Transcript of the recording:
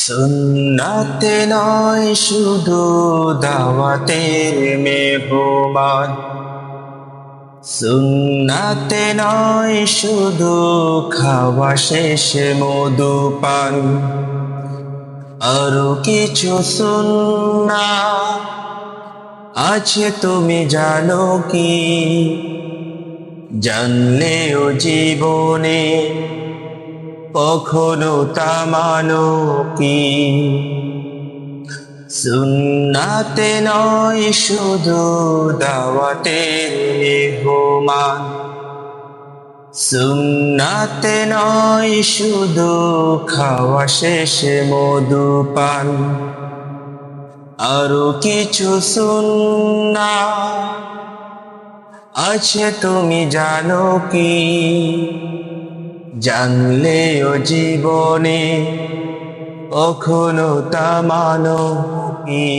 সুন্নাতে নয় শুধু দাওয়াতের মেহমান, সুন্নাতে নয় শুধু খাওয়া শেষে মধুপান, আরো কিছু সুন্নাত আছে তুমি জানো কি? জানলেও জীবনে কখনো তা মানো কি? সুন্নাতে নয় শুধু দাওয়াতের মেহমান, সুন্নাতে নয় শুধু খাওয়া শেষে মধুপান, আরো কিছু সুন্নাত আছে তুমি জানো কি? জানলেও জীবনে কখনো তা মানো কি?